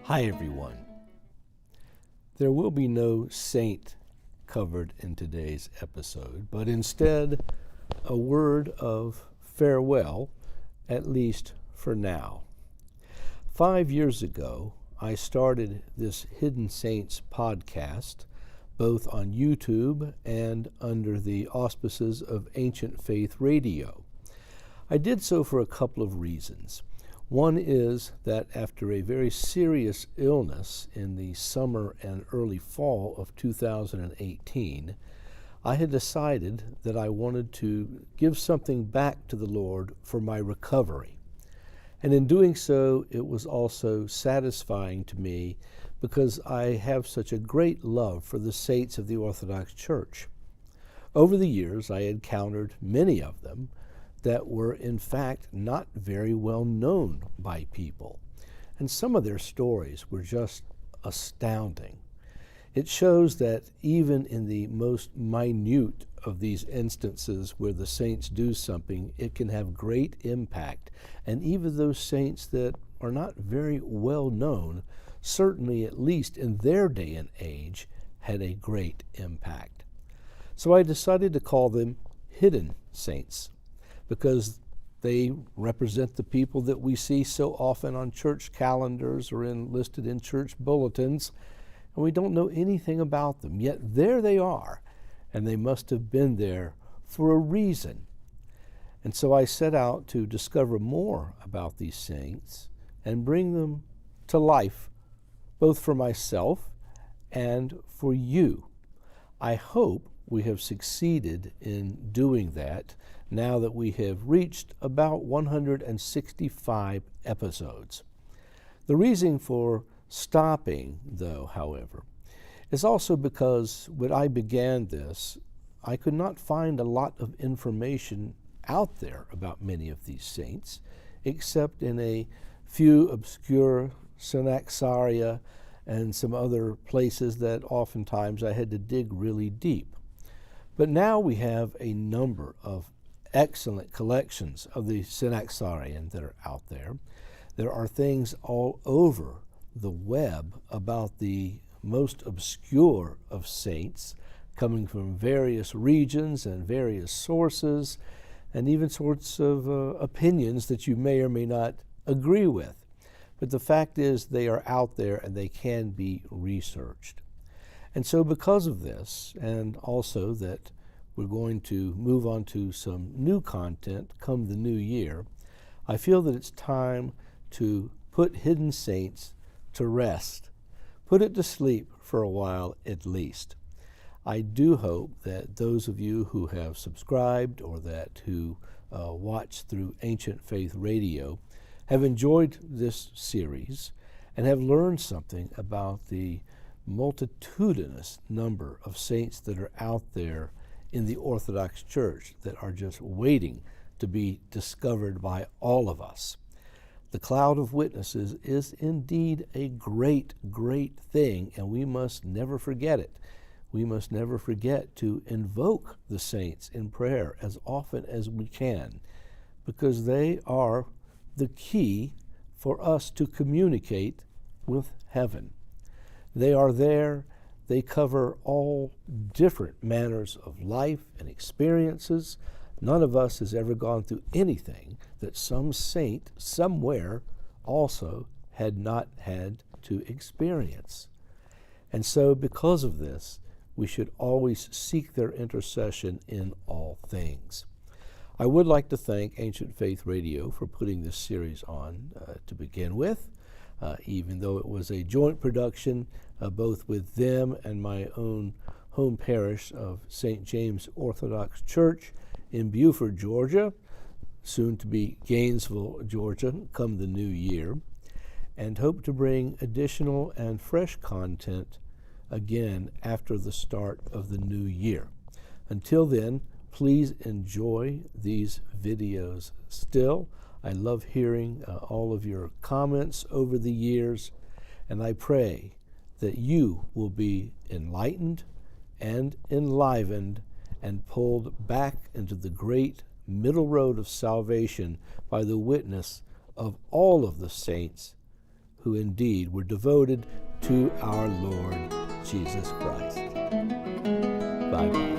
Hi everyone. There will be no saint covered in today's episode, but instead a word of farewell, at least for now. 5 years ago, I started this Hidden Saints podcast, both on YouTube and under the auspices of Ancient Faith Radio. I did so for a couple of reasons. One is that after a very serious illness in the summer and early fall of 2018, I had decided that I wanted to give something back to the Lord for my recovery. And in doing so, it was also satisfying to me because I have such a great love for the saints of the Orthodox Church. Over the years, I encountered many of them that were in fact not very well known by people. And some of their stories were just astounding. It shows that even in the most minute of these instances where the saints do something, it can have great impact. And even those saints that are not very well known, certainly at least in their day and age, had a great impact. So I decided to call them hidden saints, because they represent the people that we see so often on church calendars or listed in church bulletins, and we don't know anything about them. Yet there they are, and they must have been there for a reason. And so I set out to discover more about these saints and bring them to life, both for myself and for you. I hope we have succeeded in doing that now that we have reached about 165 episodes. The reason for stopping, though, however, is also because when I began this, I could not find a lot of information out there about many of these saints, except in a few obscure synaxaria and some other places that oftentimes I had to dig really deep. But now we have a number of excellent collections of the synaxarion that are out there. There are things all over the web about the most obscure of saints, coming from various regions and various sources, and even sorts of opinions that you may or may not agree with. But the fact is they are out there and they can be researched. And so because of this, and also that we're going to move on to some new content come the new year, I feel that it's time to put Hidden Saints to rest, put it to sleep for a while at least. I do hope that those of you who have subscribed or who watch through Ancient Faith Radio have enjoyed this series and have learned something about the multitudinous number of saints that are out there in the Orthodox Church that are just waiting to be discovered by all of us. The cloud of witnesses is indeed a great, great thing, and we must never forget it. We must never forget to invoke the saints in prayer as often as we can, because they are the key for us to communicate with heaven. They are there. They cover all different manners of life and experiences. None of us has ever gone through anything that some saint somewhere also had not had to experience. And so because of this, we should always seek their intercession in all things. I would like to thank Ancient Faith Radio for putting this series on to begin with. Even though it was a joint production both with them and my own home parish of St. James Orthodox Church in Beaufort, Georgia, soon to be Gainesville, Georgia, come the new year, and hope to bring additional and fresh content again after the start of the new year. Until then, please enjoy these videos still. I love hearing all of your comments over the years, and I pray that you will be enlightened and enlivened and pulled back into the great middle road of salvation by the witness of all of the saints who indeed were devoted to our Lord Jesus Christ. Bye-bye.